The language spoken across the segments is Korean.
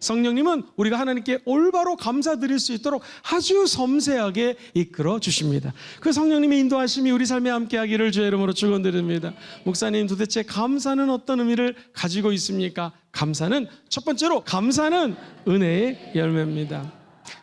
성령님은 우리가 하나님께 올바로 감사드릴 수 있도록 아주 섬세하게 이끌어 주십니다. 그 성령님의 인도하심이 우리 삶에 함께하기를 주의 이름으로 축원드립니다. 목사님, 도대체 감사는 어떤 의미를 가지고 있습니까? 감사는 첫 번째로 감사는 은혜의 열매입니다.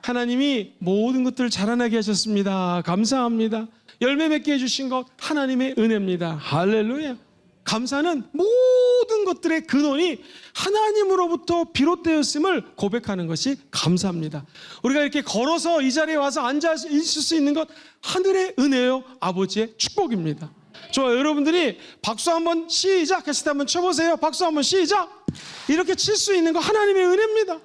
하나님이 모든 것들을 자라나게 하셨습니다. 감사합니다. 열매 맺게 해주신 것 하나님의 은혜입니다. 할렐루야. 감사는 모든 것들의 근원이 하나님으로부터 비롯되었음을 고백하는 것이 감사합니다. 우리가 이렇게 걸어서 이 자리에 와서 앉아 있을 수 있는 것 하늘의 은혜요, 아버지의 축복입니다. 좋아요. 여러분들이 박수 한번 시작 했을 때 한번 쳐보세요. 박수 한번 시작. 이렇게 칠 수 있는 거 하나님의 은혜입니다.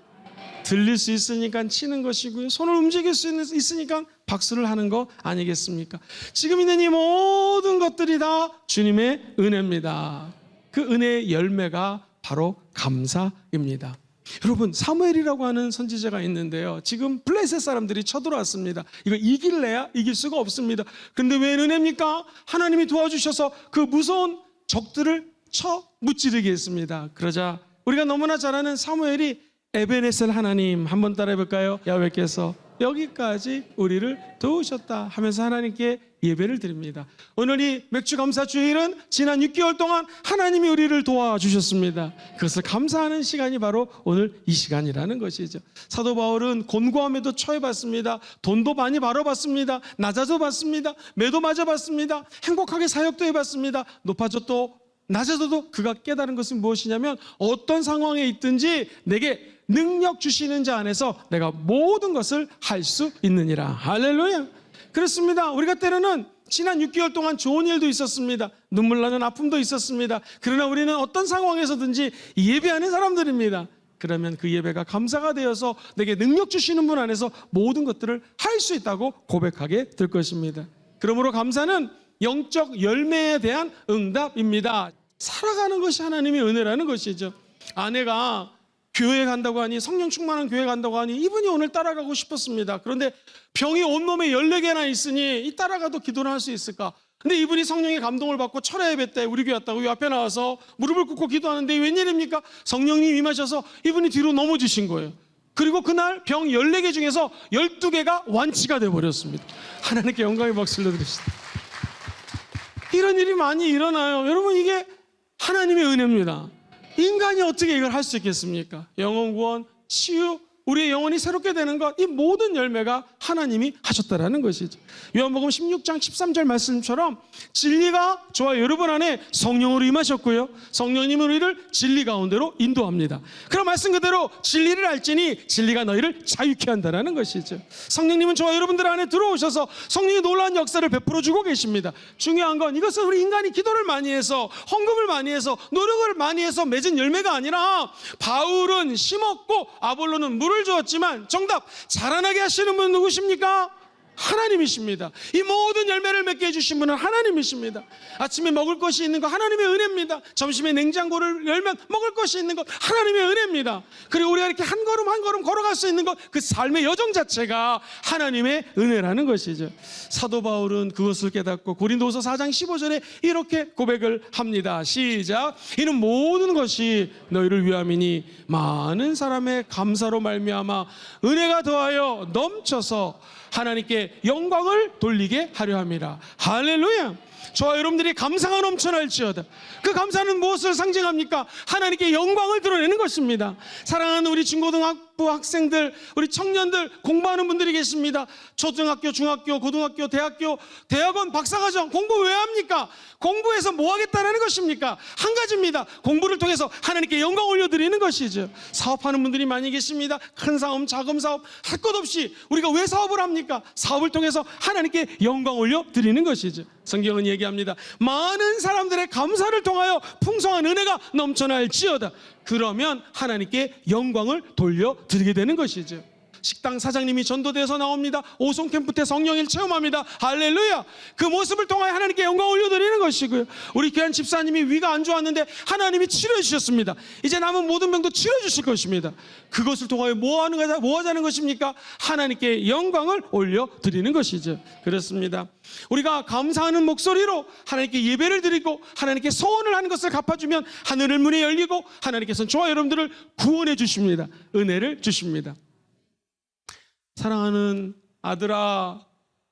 들릴 수 있으니까 치는 것이고요, 손을 움직일 수 있으니까 박수를 하는 거 아니겠습니까? 지금 있는 이 모든 것들이 다 주님의 은혜입니다. 그 은혜의 열매가 바로 감사입니다. 여러분, 사무엘이라고 하는 선지자가 있는데요, 지금 블레셋 사람들이 쳐들어왔습니다. 이거 이길래야 이길 수가 없습니다. 그런데 왜 은혜입니까? 하나님이 도와주셔서 그 무서운 적들을 쳐 무찌르게 했습니다. 그러자 우리가 너무나 잘 아는 사무엘이 에베네셀 하나님, 한번 따라해 볼까요? 야훼께서 여기까지 우리를 도우셨다 하면서 하나님께 예배를 드립니다. 오늘 이 맥주감사 주일은 지난 6개월 동안 하나님이 우리를 도와주셨습니다. 그것을 감사하는 시간이 바로 오늘 이 시간이라는 것이죠. 사도 바울은 곤고함에도 처해봤습니다. 돈도 많이 벌어봤습니다. 낮아져 봤습니다. 매도 맞아봤습니다. 행복하게 사역도 해봤습니다. 높아졌도 낮아져도 그가 깨달은 것은 무엇이냐면, 어떤 상황에 있든지 내게 능력 주시는 자 안에서 내가 모든 것을 할 수 있느니라. 할렐루야. 그렇습니다. 우리가 때로는 지난 6개월 동안 좋은 일도 있었습니다. 눈물 나는 아픔도 있었습니다. 그러나 우리는 어떤 상황에서든지 예배하는 사람들입니다. 그러면 그 예배가 감사가 되어서 내게 능력 주시는 분 안에서 모든 것들을 할 수 있다고 고백하게 될 것입니다. 그러므로 감사는 영적 열매에 대한 응답입니다. 살아가는 것이 하나님의 은혜라는 것이죠. 아내가 교회 간다고 하니, 성령 충만한 교회 간다고 하니 이분이 오늘 따라가고 싶었습니다. 그런데 병이 온몸에 14개나 있으니 이 따라가도 기도를 할 수 있을까? 근데 이분이 성령의 감동을 받고 철야 예배 때 우리 교회 왔다고 이 앞에 나와서 무릎을 꿇고 기도하는데 웬일입니까? 성령님이 임하셔서 이분이 뒤로 넘어지신 거예요. 그리고 그날 병 14개 중에서 12개가 완치가 되어버렸습니다. 하나님께 영광의 박수를 드립시다. 이런 일이 많이 일어나요. 여러분, 이게 하나님의 은혜입니다. 인간이 어떻게 이걸 할 수 있겠습니까? 영혼 구원, 치유, 우리의 영혼이 새롭게 되는 것, 이 모든 열매가 하나님이 하셨다라는 것이죠. 요한복음 16장 13절 말씀처럼 진리가 저와 여러분 안에 성령으로 임하셨고요, 성령님은 우리를 진리 가운데로 인도합니다. 그런 말씀 그대로 진리를 알지니 진리가 너희를 자유케 한다라는 것이죠. 성령님은 저와 여러분들 안에 들어오셔서 성령의 놀라운 역사를 베풀어 주고 계십니다. 중요한 건 이것은 우리 인간이 기도를 많이 해서, 헌금을 많이 해서, 노력을 많이 해서 맺은 열매가 아니라, 바울은 심었고 아볼로는 물을 주었지만 정답, 자라나게 하시는 분은 누구십니까? 하나님이십니다. 이 모든 열매를 맺게 해주신 분은 하나님이십니다. 아침에 먹을 것이 있는 것 하나님의 은혜입니다. 점심에 냉장고를 열면 먹을 것이 있는 것 하나님의 은혜입니다. 그리고 우리가 이렇게 한 걸음 한 걸음 걸어갈 수 있는 것, 그 삶의 여정 자체가 하나님의 은혜라는 것이죠. 사도 바울은 그것을 깨닫고 고린도후서 4장 15절에 이렇게 고백을 합니다. 시작. 이는 모든 것이 너희를 위함이니 많은 사람의 감사로 말미암아 은혜가 더하여 넘쳐서 하나님께 영광을 돌리게 하려 함이라. 할렐루야. 저와 여러분들이 감사가 넘쳐날지어다. 그 감사는 무엇을 상징합니까? 하나님께 영광을 드러내는 것입니다. 사랑하는 우리 중고등학부 학생들, 우리 청년들, 공부하는 분들이 계십니다. 초등학교, 중학교, 고등학교, 대학교, 대학원, 박사과정 공부 왜 합니까? 공부해서 뭐 하겠다는 것입니까? 한 가지입니다. 공부를 통해서 하나님께 영광 올려드리는 것이죠. 사업하는 분들이 많이 계십니다. 큰 사업, 작은 사업, 할 것 없이 우리가 왜 사업을 합니까? 사업을 통해서 하나님께 영광 올려드리는 것이죠. 성경은 얘기합니다. 많은 사람들의 감사를 통하여 풍성한 은혜가 넘쳐날지어다. 그러면 하나님께 영광을 돌려드리게 되는 것이죠. 식당 사장님이 전도돼서 나옵니다. 오송 캠프 때 성령을 체험합니다. 할렐루야. 그 모습을 통하여 하나님께 영광 올려드리는 것이고요. 우리 귀한 집사님이 위가 안 좋았는데 하나님이 치료해 주셨습니다. 이제 남은 모든 병도 치료해 주실 것입니다. 그것을 통하여 뭐 하자는 것입니까? 하나님께 영광을 올려드리는 것이죠. 그렇습니다. 우리가 감사하는 목소리로 하나님께 예배를 드리고 하나님께 소원을 하는 것을 갚아주면 하늘의 문이 열리고 하나님께서는 저와 여러분들을 구원해 주십니다. 은혜를 주십니다. 사랑하는 아들아,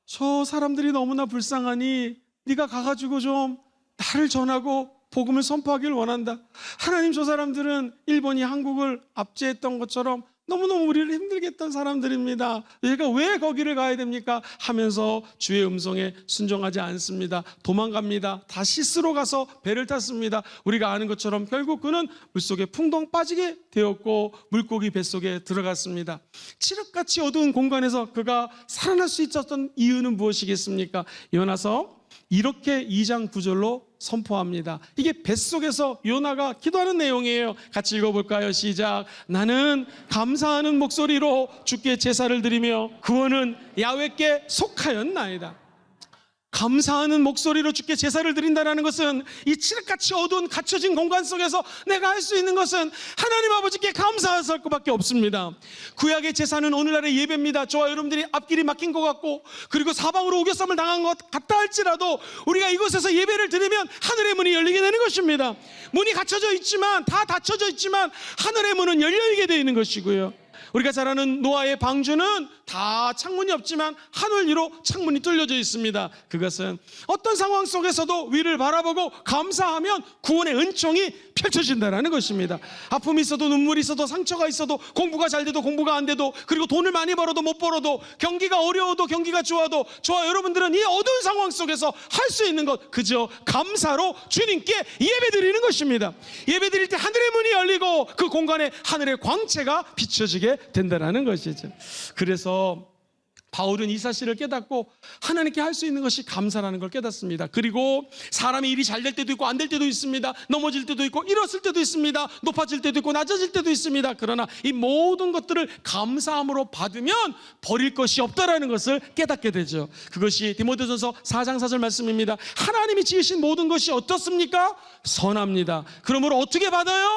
저 사람들이 너무나 불쌍하니 네가 가가지고 좀 나를 전하고 복음을 선포하기를 원한다. 하나님, 저 사람들은 일본이 한국을 압제했던 것처럼 너무너무 우리를 힘들게 했던 사람들입니다. 얘가 왜 거기를 가야 됩니까? 하면서 주의 음성에 순종하지 않습니다. 도망갑니다. 다시 스스로 가서 배를 탔습니다. 우리가 아는 것처럼 결국 그는 물속에 풍덩 빠지게 되었고 물고기 뱃속에 들어갔습니다. 칠흑같이 어두운 공간에서 그가 살아날 수 있었던 이유는 무엇이겠습니까? 요나서 이렇게 2장 9절로 선포합니다. 이게 뱃속에서 요나가 기도하는 내용이에요. 같이 읽어볼까요? 시작. 나는 감사하는 목소리로 주께 제사를 드리며 구원은 야훼께 속하였나이다. 감사하는 목소리로 주께 제사를 드린다는 것은 이 칠흑같이 어두운 갇혀진 공간 속에서 내가 할 수 있는 것은 하나님 아버지께 감사할 것밖에 없습니다. 구약의 제사는 오늘날의 예배입니다. 저와 여러분들이 앞길이 막힌 것 같고 그리고 사방으로 우겨쌈을 당한 것 같다 할지라도 우리가 이곳에서 예배를 드리면 하늘의 문이 열리게 되는 것입니다. 문이 닫혀져 있지만 하늘의 문은 열리게 되어 있는 것이고요. 우리가 잘 아는 노아의 방주는 다 창문이 없지만 하늘 위로 창문이 뚫려져 있습니다. 그것은 어떤 상황 속에서도 위를 바라보고 감사하면 구원의 은총이 펼쳐진다는 것입니다. 아픔이 있어도 눈물이 있어도 상처가 있어도 공부가 잘 돼도 공부가 안 돼도 그리고 돈을 많이 벌어도 못 벌어도 경기가 어려워도 경기가 좋아도 저와 여러분들은 이 어두운 상황 속에서 할 수 있는 것 그저 감사로 주님께 예배드리는 것입니다. 예배드릴 때 하늘의 문이 열리고 그 공간에 하늘의 광채가 비춰지게 된다는 것이죠. 그래서 바울은 이 사실을 깨닫고 하나님께 할 수 있는 것이 감사라는 걸 깨닫습니다. 그리고 사람의 일이 잘 될 때도 있고 안 될 때도 있습니다. 넘어질 때도 있고 일었을 때도 있습니다. 높아질 때도 있고 낮아질 때도 있습니다. 그러나 이 모든 것들을 감사함으로 받으면 버릴 것이 없다라는 것을 깨닫게 되죠. 그것이 디모데전서 4장 4절 말씀입니다. 하나님이 지으신 모든 것이 어떻습니까? 선합니다. 그러므로 어떻게 받아요?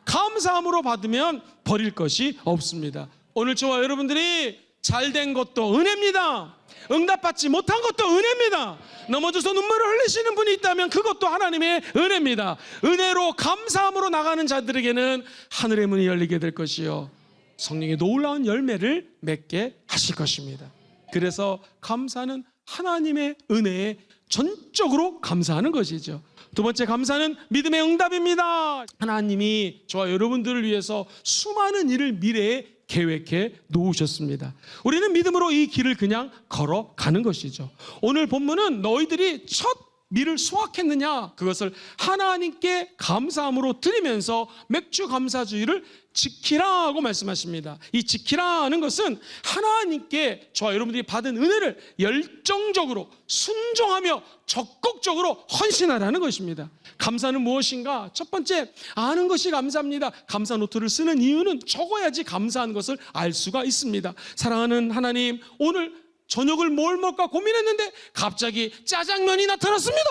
감사함으로 받으면 버릴 것이 없습니다. 오늘 저와 여러분들이 잘된 것도 은혜입니다. 응답받지 못한 것도 은혜입니다. 넘어져서 눈물을 흘리시는 분이 있다면 그것도 하나님의 은혜입니다. 은혜로 감사함으로 나가는 자들에게는 하늘의 문이 열리게 될 것이요 성령의 놀라운 열매를 맺게 하실 것입니다. 그래서 감사는 하나님의 은혜에 전적으로 감사하는 것이죠. 두 번째 감사는 믿음의 응답입니다. 하나님이 저와 여러분들을 위해서 수많은 일을 미래에 계획해 놓으셨습니다. 우리는 믿음으로 이 길을 그냥 걸어가는 것이죠. 오늘 본문은 너희들이 첫 밀을 수확했느냐 그것을 하나님께 감사함으로 드리면서 맥주 감사주의를 지키라고 말씀하십니다. 이 지키라는 것은 하나님께 저와 여러분들이 받은 은혜를 열정적으로 순종하며 적극적으로 헌신하라는 것입니다. 감사는 무엇인가? 첫 번째, 아는 것이 감사입니다. 감사 노트를 쓰는 이유는 적어야지 감사한 것을 알 수가 있습니다. 사랑하는 하나님, 오늘 저녁을 뭘 먹을까 고민했는데 갑자기 짜장면이 나타났습니다.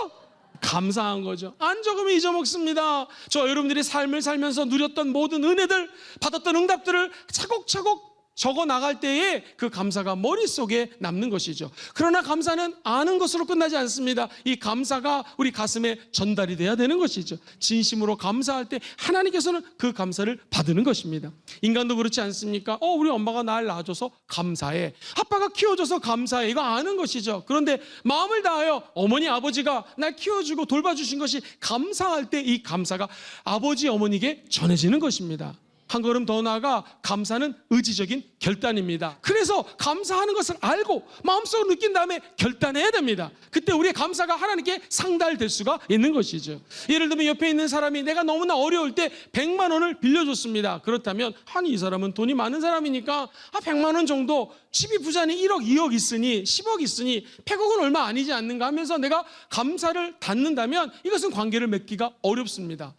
감사한 거죠. 안 적으면 잊어먹습니다. 저 여러분들이 삶을 살면서 누렸던 모든 은혜들, 받았던 응답들을 차곡차곡 적어 나갈 때에 그 감사가 머릿속에 남는 것이죠. 그러나 감사는 아는 것으로 끝나지 않습니다. 이 감사가 우리 가슴에 전달이 돼야 되는 것이죠. 진심으로 감사할 때 하나님께서는 그 감사를 받는 것입니다. 인간도 그렇지 않습니까? 우리 엄마가 날 낳아줘서 감사해. 아빠가 키워줘서 감사해. 이거 아는 것이죠. 그런데 마음을 다하여 어머니 아버지가 날 키워주고 돌봐주신 것이 감사할 때 이 감사가 아버지 어머니에게 전해지는 것입니다. 한 걸음 더 나아가 감사는 의지적인 결단입니다. 그래서 감사하는 것을 알고 마음속으로 느낀 다음에 결단해야 됩니다. 그때 우리의 감사가 하나님께 상달될 수가 있는 것이죠. 예를 들면 옆에 있는 사람이 내가 너무나 어려울 때 100만 원을 빌려줬습니다. 그렇다면 이 사람은 돈이 많은 사람이니까 100만 원 정도, 집이 부자니 1억 2억 있으니 10억 있으니 100억은 얼마 아니지 않는가 하면서 내가 감사를 닫는다면 이것은 관계를 맺기가 어렵습니다.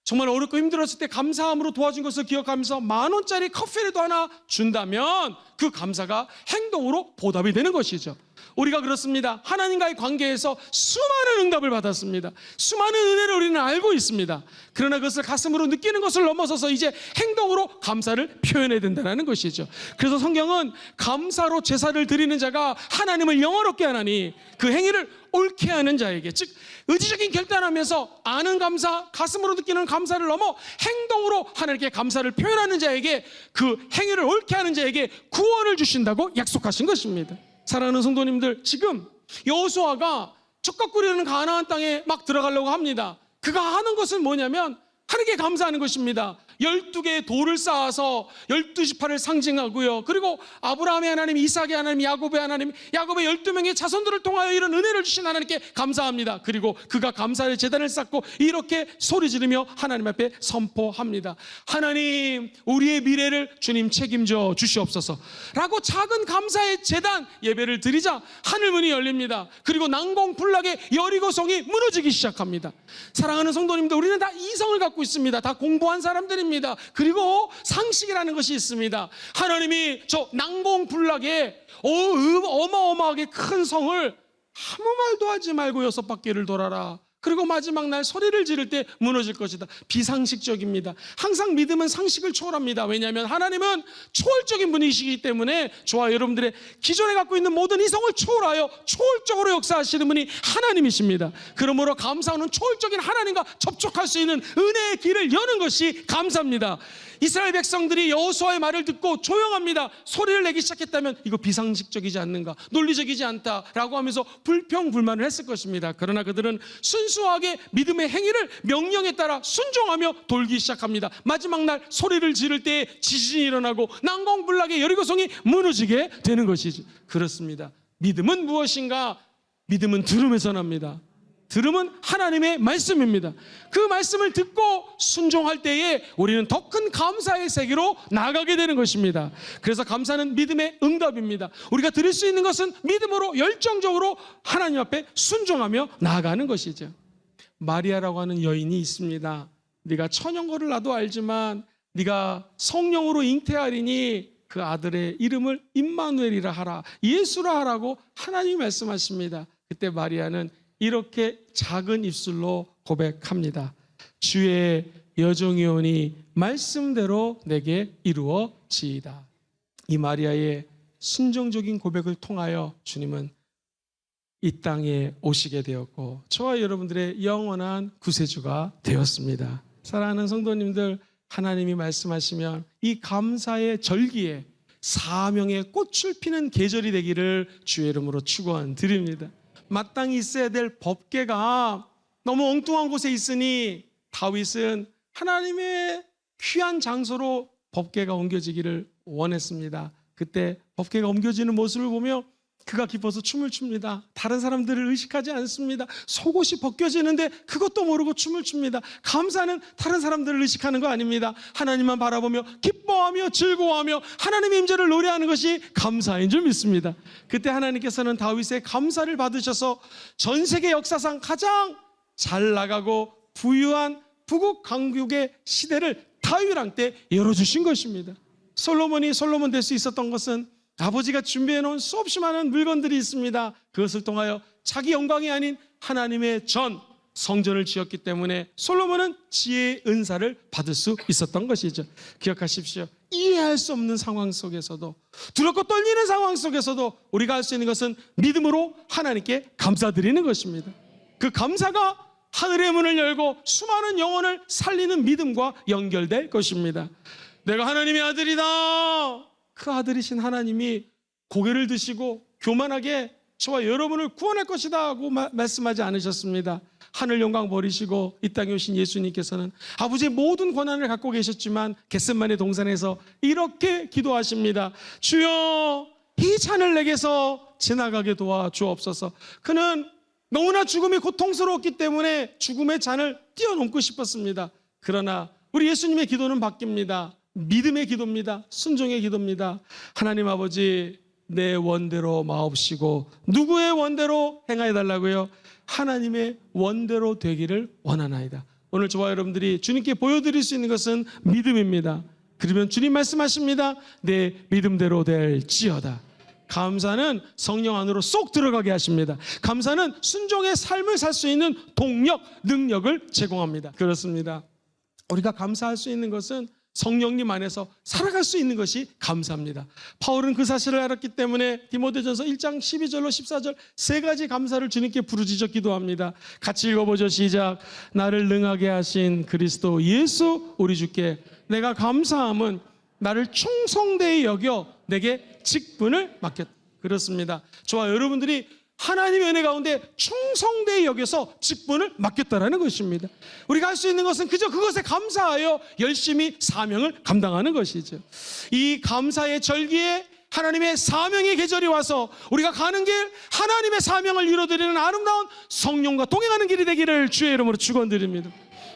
정말 어렵고 힘들었을 때 감사함으로 도와준 것을 기억하면서 10,000원짜리 커피라도 하나 준다면 그 감사가 행동으로 보답이 되는 것이죠. 우리가 그렇습니다. 하나님과의 관계에서 수많은 응답을 받았습니다. 수많은 은혜를 우리는 알고 있습니다. 그러나 그것을 가슴으로 느끼는 것을 넘어서서 이제 행동으로 감사를 표현해야 된다는 것이죠. 그래서 성경은 감사로 제사를 드리는 자가 하나님을 영화롭게 하나니 그 행위를 옳게 하는 자에게, 즉 의지적인 결단하면서 아는 감사, 가슴으로 느끼는 감사를 넘어 행동으로 하나님께 감사를 표현하는 자에게, 그 행위를 옳게 하는 자에게 구원을 주신다고 약속하신 것입니다. 사랑하는 성도님들, 지금 여호수아가 젖과 꿀이 흐르는 가나안 땅에 막 들어가려고 합니다. 그가 하는 것은 뭐냐면 하나님께 감사하는 것입니다. 12개의 돌을 쌓아서 12지파를 상징하고요. 그리고 아브라함의 하나님, 이삭의 하나님, 야곱의 하나님, 야곱의 12명의 자손들을 통하여 이런 은혜를 주신 하나님께 감사합니다. 그리고 그가 감사의 제단을 쌓고 이렇게 소리 지르며 하나님 앞에 선포합니다. 하나님, 우리의 미래를 주님 책임져 주시옵소서 라고 작은 감사의 제단 예배를 드리자 하늘문이 열립니다. 그리고 난공불락의 여리고성이 무너지기 시작합니다. 사랑하는 성도님들, 우리는 다 이성을 갖고 있습니다. 다 공부한 사람들입니다. 그리고 상식이라는 것이 있습니다. 하나님이 저 난공불락에 어마어마하게 큰 성을 아무 말도 하지 말고 6바퀴를 돌아라. 그리고 마지막 날 소리를 지를 때 무너질 것이다. 비상식적입니다. 항상 믿음은 상식을 초월합니다. 왜냐하면 하나님은 초월적인 분이시기 때문에 저와 여러분들의 기존에 갖고 있는 모든 이성을 초월하여 초월적으로 역사하시는 분이 하나님이십니다. 그러므로 감사는 초월적인 하나님과 접촉할 수 있는 은혜의 길을 여는 것이 감사입니다. 이스라엘 백성들이 여호수아의 말을 듣고 조용합니다. 소리를 내기 시작했다면 이거 비상식적이지 않는가, 논리적이지 않다라고 하면서 불평불만을 했을 것입니다. 그러나 그들은 순수하게 믿음의 행위를 명령에 따라 순종하며 돌기 시작합니다. 마지막 날 소리를 지를 때 지진이 일어나고 난공불락의 여리고성이 무너지게 되는 것이죠. 그렇습니다. 믿음은 무엇인가? 믿음은 들음에서 납니다. 들음은 하나님의 말씀입니다. 그 말씀을 듣고 순종할 때에 우리는 더 큰 감사의 세계로 나아가게 되는 것입니다. 그래서 감사는 믿음의 응답입니다. 우리가 드릴 수 있는 것은 믿음으로 열정적으로 하나님 앞에 순종하며 나아가는 것이죠. 마리아라고 하는 여인이 있습니다. 네가 천연고를 나도 알지만 네가 성령으로 잉태하리니 그 아들의 이름을 임마누엘이라 하라, 예수라 하라고 하나님이 말씀하십니다. 그때 마리아는 이렇게 작은 입술로 고백합니다. 주의 여종이오니 말씀대로 내게 이루어지이다. 이 마리아의 순종적인 고백을 통하여 주님은 이 땅에 오시게 되었고 저와 여러분들의 영원한 구세주가 되었습니다. 사랑하는 성도님들, 하나님이 말씀하시면 이 감사의 절기에 사명의 꽃을 피는 계절이 되기를 주의 이름으로 축원드립니다. 마땅히 있어야 될 법궤가 너무 엉뚱한 곳에 있으니 다윗은 하나님의 귀한 장소로 법궤가 옮겨지기를 원했습니다. 그때 법궤가 옮겨지는 모습을 보며 그가 기뻐서 춤을 춥니다. 다른 사람들을 의식하지 않습니다. 속옷이 벗겨지는데 그것도 모르고 춤을 춥니다. 감사는 다른 사람들을 의식하는 거 아닙니다. 하나님만 바라보며 기뻐하며 즐거워하며 하나님의 임재를 노래하는 것이 감사인 줄 믿습니다. 그때 하나님께서는 다윗의 감사를 받으셔서 전 세계 역사상 가장 잘 나가고 부유한 부국 강국의 시대를 다윗 왕 때 열어주신 것입니다. 솔로몬이 솔로몬 될 수 있었던 것은 아버지가 준비해 놓은 수없이 많은 물건들이 있습니다. 그것을 통하여 자기 영광이 아닌 하나님의 전 성전을 지었기 때문에 솔로몬은 지혜의 은사를 받을 수 있었던 것이죠. 기억하십시오. 이해할 수 없는 상황 속에서도, 두렵고 떨리는 상황 속에서도 우리가 할 수 있는 것은 믿음으로 하나님께 감사드리는 것입니다. 그 감사가 하늘의 문을 열고 수많은 영혼을 살리는 믿음과 연결될 것입니다. 내가 하나님의 아들이다. 그 아들이신 하나님이 고개를 드시고 교만하게 저와 여러분을 구원할 것이다 하고 말씀하지 않으셨습니다. 하늘 영광 버리시고 이 땅에 오신 예수님께서는 아버지의 모든 권한을 갖고 계셨지만 겟세마네 동산에서 이렇게 기도하십니다. 주여, 이 잔을 내게서 지나가게 도와주옵소서. 그는 너무나 죽음이 고통스러웠기 때문에 죽음의 잔을 뛰어넘고 싶었습니다. 그러나 우리 예수님의 기도는 바뀝니다. 믿음의 기도입니다. 순종의 기도입니다. 하나님 아버지, 내 원대로 마옵시고 누구의 원대로 행하여 달라고요? 하나님의 원대로 되기를 원하나이다. 오늘 저와 여러분들이 주님께 보여드릴 수 있는 것은 믿음입니다. 그러면 주님 말씀하십니다. 내 믿음대로 될지어다. 감사는 성령 안으로 쏙 들어가게 하십니다. 감사는 순종의 삶을 살 수 있는 동력, 능력을 제공합니다. 그렇습니다. 우리가 감사할 수 있는 것은 성령님 안에서 살아갈 수 있는 것이 감사입니다. 바울은 그 사실을 알았기 때문에 디모데전서 1장 12절로 14절 세 가지 감사를 주님께 부르짖어 기도합니다. 같이 읽어보죠. 시작. 나를 능하게 하신 그리스도 예수 우리 주께 내가 감사함은 나를 충성되이 여겨 내게 직분을 맡겼다. 그렇습니다. 저와 여러분들이 하나님의 은혜 가운데 충성되이 여겨서 직분을 맡겼다라는 것입니다. 우리가 할 수 있는 것은 그저 그것에 감사하여 열심히 사명을 감당하는 것이죠. 이 감사의 절기에 하나님의 사명의 계절이 와서 우리가 가는 길 하나님의 사명을 이루어드리는 아름다운 성령과 동행하는 길이 되기를 주의 이름으로 축원드립니다.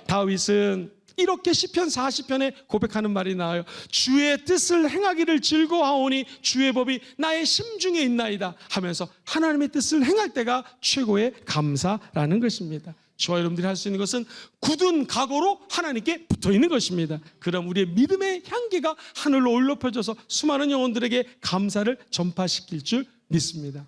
다윗은 이렇게 시편 40편에 고백하는 말이 나와요. 주의 뜻을 행하기를 즐거워하오니 주의 법이 나의 심중에 있나이다 하면서 하나님의 뜻을 행할 때가 최고의 감사라는 것입니다. 저와 여러분들이 할 수 있는 것은 굳은 각오로 하나님께 붙어있는 것입니다. 그럼 우리의 믿음의 향기가 하늘로 올려 펴져서 수많은 영혼들에게 감사를 전파시킬 줄 믿습니다.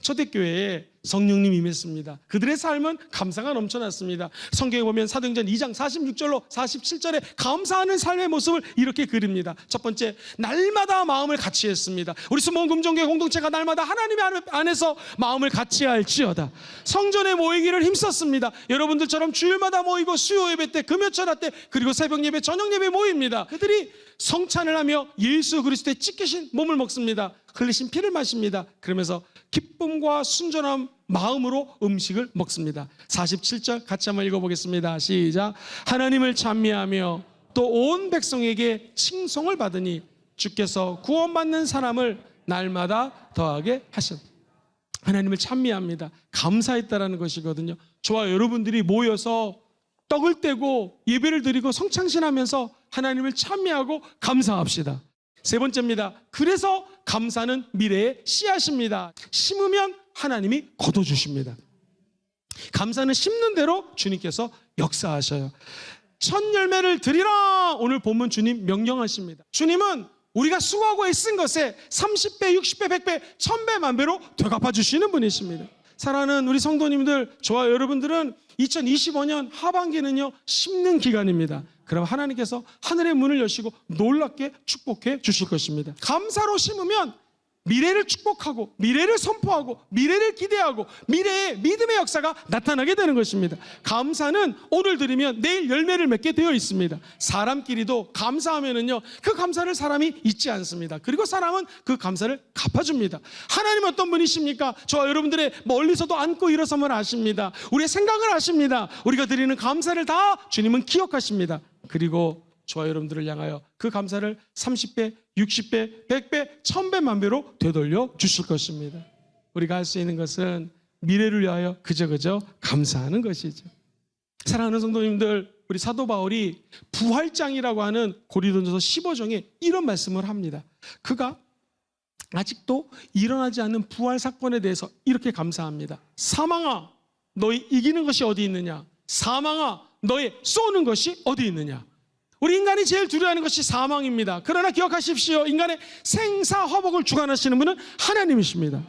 초대교회에 성령님이 임했습니다. 그들의 삶은 감사가 넘쳐났습니다. 성경에 보면 사도행전 2장 46절로 47절에 감사하는 삶의 모습을 이렇게 그립니다. 첫 번째, 날마다 마음을 같이 했습니다. 우리 수목원 금종교회 공동체가 날마다 하나님의 안에서 마음을 같이 할지어다. 성전에 모이기를 힘썼습니다. 여러분들처럼 주일마다 모이고 수요 예배 때, 금요철야 때, 그리고 새벽 예배, 저녁 예배 모입니다. 그들이 성찬을 하며 예수 그리스도의 찢기신 몸을 먹습니다. 흘리신 피를 마십니다. 그러면서 기쁨과 순전한 마음으로 음식을 먹습니다. 47절 같이 한번 읽어보겠습니다. 시작. 하나님을 찬미하며 또 온 백성에게 칭송을 받으니 주께서 구원받는 사람을 날마다 더하게 하셨다. 하나님을 찬미합니다. 감사했다라는 것이거든요. 저와 여러분들이 모여서 떡을 떼고 예배를 드리고 성창신하면서 하나님을 찬미하고 감사합시다. 세 번째입니다. 그래서 감사는 미래의 씨앗입니다. 심으면 하나님이 거둬주십니다. 감사는 심는 대로 주님께서 역사하셔요. 첫 열매를 드리라. 오늘 본문 주님 명령하십니다. 주님은 우리가 수고하고 애쓴 것에 30배, 60배, 100배, 1000배, 만배로 되갚아 주시는 분이십니다. 사랑하는 우리 성도님들, 저와 여러분들은 2025년 하반기는요 심는 기간입니다. 그럼 하나님께서 하늘의 문을 여시고 놀랍게 축복해 주실 것입니다. 감사로 심으면 미래를 축복하고 미래를 선포하고 미래를 기대하고 미래의 믿음의 역사가 나타나게 되는 것입니다. 감사는 오늘 드리면 내일 열매를 맺게 되어 있습니다. 사람끼리도 감사하면은요 그 감사를 사람이 잊지 않습니다. 그리고 사람은 그 감사를 갚아줍니다. 하나님 어떤 분이십니까? 저와 여러분들의 멀리서도 안고 일어섬을 아십니다. 우리의 생각을 아십니다. 우리가 드리는 감사를 다 주님은 기억하십니다. 그리고 저와 여러분들을 향하여 그 감사를 30배, 60배, 100배, 1000배, 만배로 되돌려 주실 것입니다. 우리가 할 수 있는 것은 미래를 위하여 그저 감사하는 것이죠. 사랑하는 성도님들, 우리 사도 바울이 부활장이라고 하는 고린도전서 15장에 이런 말씀을 합니다. 그가 아직도 일어나지 않는 부활 사건에 대해서 이렇게 감사합니다. 사망아, 너희 이기는 것이 어디 있느냐? 사망아, 너의 쏘는 것이 어디 있느냐? 우리 인간이 제일 두려워하는 것이 사망입니다. 그러나 기억하십시오. 인간의 생사화복을 주관하시는 분은 하나님이십니다.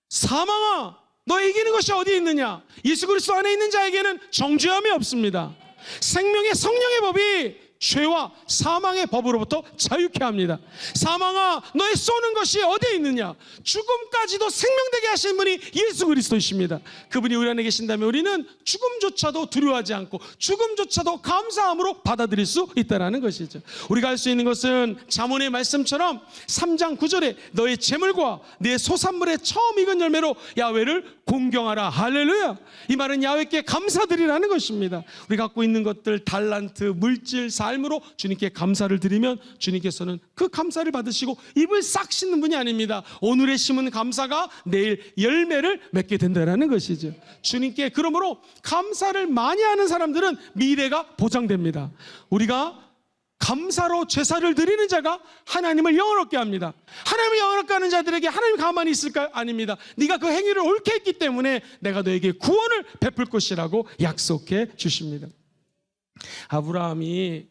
사망아, 너 이기는 것이 어디 있느냐? 예수 그리스도 안에 있는 자에게는 정죄함이 없습니다. 생명의 성령의 법이 죄와 사망의 법으로부터 자유케 합니다. 사망아, 너의 쏘는 것이 어디에 있느냐? 죽음까지도 생명되게 하신 분이 예수 그리스도이십니다. 그분이 우리 안에 계신다면 우리는 죽음조차도 두려워하지 않고 죽음조차도 감사함으로 받아들일 수 있다는 것이죠. 우리가 할 수 있는 것은 잠언의 말씀처럼 3장 9절에 너의 재물과 내 소산물의 처음 익은 열매로 야훼를 공경하라. 할렐루야. 이 말은 야훼께 감사드리라는 것입니다. 우리 갖고 있는 것들, 달란트, 물질, 삶으로 주님께 감사를 드리면 주님께서는 그 감사를 받으시고 입을 싹 씻는 분이 아닙니다. 오늘에 심은 감사가 내일 열매를 맺게 된다는 것이죠. 주님께 그러므로 감사를 많이 하는 사람들은 미래가 보장됩니다. 우리가 감사로 제사를 드리는 자가 하나님을 영원롭게 합니다. 하나님을 영원롭게 하는 자들에게 하나님이 가만히 있을까요? 아닙니다. 네가 그 행위를 옳게 했기 때문에 내가 너에게 구원을 베풀 것이라고 약속해 주십니다. 아브라함이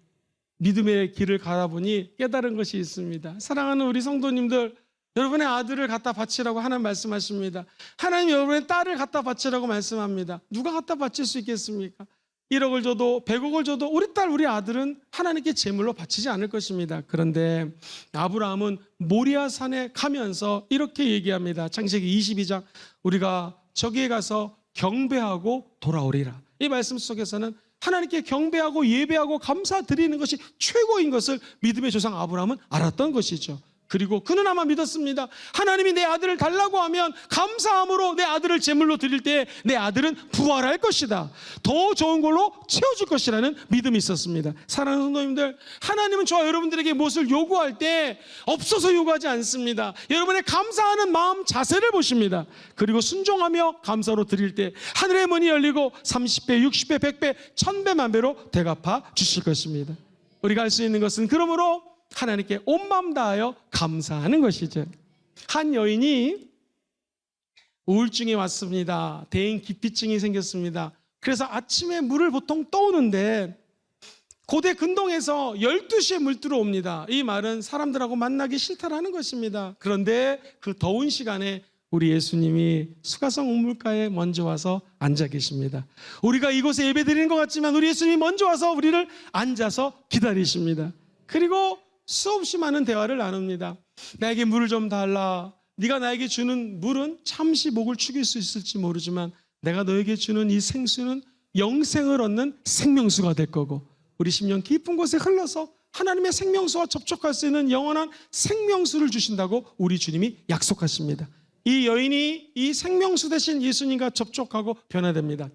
믿음의 길을 가다보니 깨달은 것이 있습니다. 사랑하는 우리 성도님들, 여러분의 아들을 갖다 바치라고 하나님 말씀하십니다. 하나님 여러분의 딸을 갖다 바치라고 말씀합니다. 누가 갖다 바칠 수 있겠습니까? 1억을 줘도 100억을 줘도 우리 딸 우리 아들은 하나님께 제물로 바치지 않을 것입니다. 그런데 아브라함은 모리아 산에 가면서 이렇게 얘기합니다. 창세기 22장, 우리가 저기에 가서 경배하고 돌아오리라. 이 말씀 속에서는 하나님께 경배하고 예배하고 감사드리는 것이 최고인 것을 믿음의 조상 아브라함은 알았던 것이죠. 그리고 그는 아마 믿었습니다. 하나님이 내 아들을 달라고 하면 감사함으로 내 아들을 제물로 드릴 때 내 아들은 부활할 것이다, 더 좋은 걸로 채워줄 것이라는 믿음이 있었습니다. 사랑하는 성도님들, 하나님은 저와 여러분들에게 무엇을 요구할 때 없어서 요구하지 않습니다. 여러분의 감사하는 마음 자세를 보십니다. 그리고 순종하며 감사로 드릴 때 하늘의 문이 열리고 30배, 60배, 100배, 1000배, 만배로 대갚아 주실 것입니다. 우리가 할 수 있는 것은 그러므로 하나님께 온 마음 다하여 감사하는 것이죠. 한 여인이 우울증이 왔습니다. 대인 기피증이 생겼습니다. 그래서 아침에 물을 보통 떠오는데 고대 근동에서 12시에 물 들어옵니다. 이 말은 사람들하고 만나기 싫다라는 것입니다. 그런데 그 더운 시간에 우리 예수님이 수가성 우물가에 먼저 와서 앉아 계십니다. 우리가 이곳에 예배드리는 것 같지만 우리 예수님이 먼저 와서 우리를 앉아서 기다리십니다. 그리고 수없이 많은 대화를 나눕니다. 나에게 물을 좀 달라. 네가 나에게 주는 물은 잠시 목을 축일 수 있을지 모르지만 내가 너에게 주는 이 생수는 영생을 얻는 생명수가 될 거고 우리 심령 깊은 곳에 흘러서 하나님의 생명수와 접촉할 수 있는 영원한 생명수를 주신다고 우리 주님이 약속하십니다. 이 여인이 이 생명수 대신 예수님과 접촉하고 변화됩니다.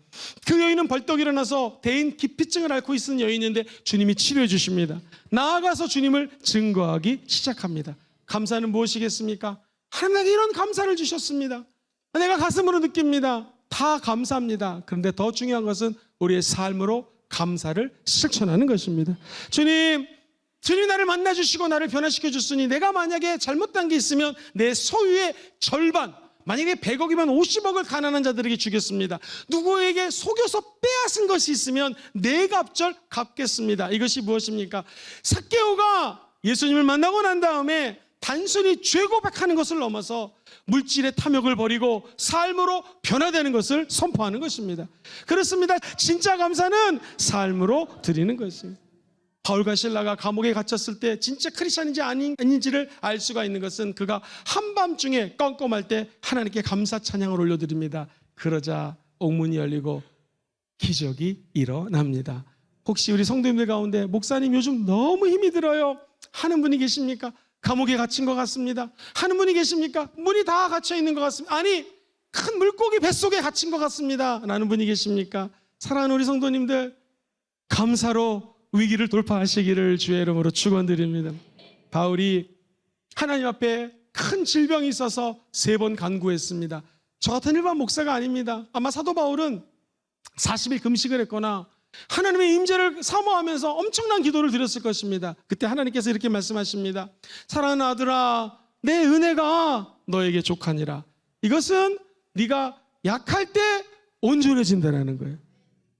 그 여인은 벌떡 일어나서 대인 기피증을 앓고 있는 여인인데 주님이 치료해 주십니다. 나아가서 주님을 증거하기 시작합니다. 감사는 무엇이겠습니까? 하나님에게 이런 감사를 주셨습니다. 내가 가슴으로 느낍니다. 다 감사합니다. 그런데 더 중요한 것은 우리의 삶으로 감사를 실천하는 것입니다. 주님 나를 만나주시고 나를 변화시켜 줬으니 내가 만약에 잘못한 게 있으면 내 소유의 절반, 만약에 100억이면 50억을 가난한 자들에게 주겠습니다. 누구에게 속여서 빼앗은 것이 있으면 네 갑절 갚겠습니다. 이것이 무엇입니까? 삭개오가 예수님을 만나고 난 다음에 단순히 죄 고백하는 것을 넘어서 물질의 탐욕을 버리고 삶으로 변화되는 것을 선포하는 것입니다. 그렇습니다. 진짜 감사는 삶으로 드리는 것입니다. 바울과 실라가 감옥에 갇혔을 때 진짜 크리스찬인지 아닌지를 알 수가 있는 것은 그가 한밤중에 껌껌할 때 하나님께 감사 찬양을 올려드립니다. 그러자 옥문이 열리고 기적이 일어납니다. 혹시 우리 성도님들 가운데 목사님 요즘 너무 힘이 들어요 하는 분이 계십니까? 감옥에 갇힌 것 같습니다 하는 분이 계십니까? 문이 다 갇혀 있는 것 같습니다. 아니 큰 물고기 뱃속에 갇힌 것 같습니다 라는 분이 계십니까? 사랑하는 우리 성도님들, 감사로 위기를 돌파하시기를 주의 이름으로 축원드립니다. 바울이 하나님 앞에 큰 질병이 있어서 3번 간구했습니다. 저 같은 일반 목사가 아닙니다. 아마 사도 바울은 40일 금식을 했거나 하나님의 임재를 사모하면서 엄청난 기도를 드렸을 것입니다. 그때 하나님께서 이렇게 말씀하십니다. 사랑하는 아들아, 내 은혜가 너에게 족하니라. 이것은 네가 약할 때 온전해진다는 거예요.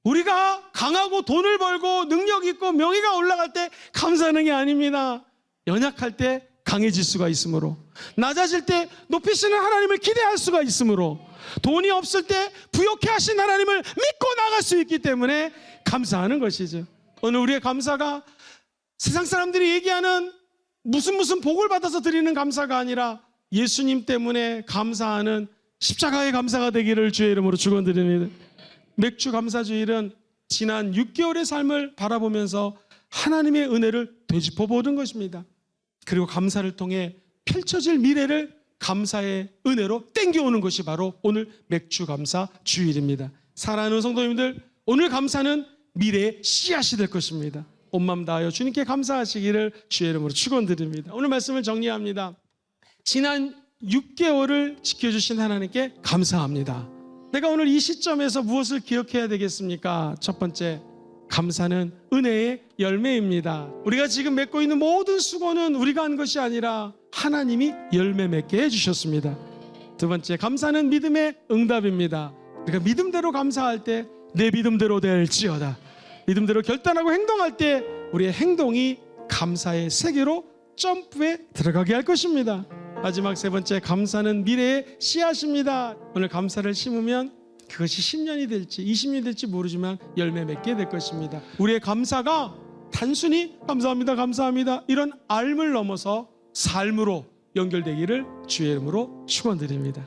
우리가 강하고 돈을 벌고 능력 있고 명예가 올라갈 때 감사하는 게 아닙니다. 연약할 때 강해질 수가 있으므로, 낮아질 때 높이시는 하나님을 기대할 수가 있으므로, 돈이 없을 때 부욕해 하신 하나님을 믿고 나갈 수 있기 때문에 감사하는 것이죠. 오늘 우리의 감사가 세상 사람들이 얘기하는 무슨 복을 받아서 드리는 감사가 아니라 예수님 때문에 감사하는 십자가의 감사가 되기를 주의 이름으로 축원드립니다. 맥주 감사주일은 지난 6개월의 삶을 바라보면서 하나님의 은혜를 되짚어보는 것입니다. 그리고 감사를 통해 펼쳐질 미래를 감사의 은혜로 땡겨오는 것이 바로 오늘 맥주 감사 주일입니다. 사랑하는 성도님들, 오늘 감사는 미래의 씨앗이 될 것입니다. 온 마음 다하여 주님께 감사하시기를 주의 이름으로 축원드립니다. 오늘 말씀을 정리합니다. 지난 6개월을 지켜주신 하나님께 감사합니다. 내가 오늘 이 시점에서 무엇을 기억해야 되겠습니까? 첫 번째, 감사는 은혜의 열매입니다. 우리가 지금 맺고 있는 모든 수고는 우리가 한 것이 아니라 하나님이 열매 맺게 해주셨습니다. 두 번째, 감사는 믿음의 응답입니다. 우리가 믿음대로 감사할 때 내 믿음대로 될지어다, 믿음대로 결단하고 행동할 때 우리의 행동이 감사의 세계로 점프해 들어가게 할 것입니다. 마지막 세 번째, 감사는 미래의 씨앗입니다. 오늘 감사를 심으면 그것이 10년이 될지 20년이 될지 모르지만 열매 맺게 될 것입니다. 우리의 감사가 단순히 감사합니다 감사합니다 이런 알을 넘어서 삶으로 연결되기를 주의 이름으로 축원드립니다.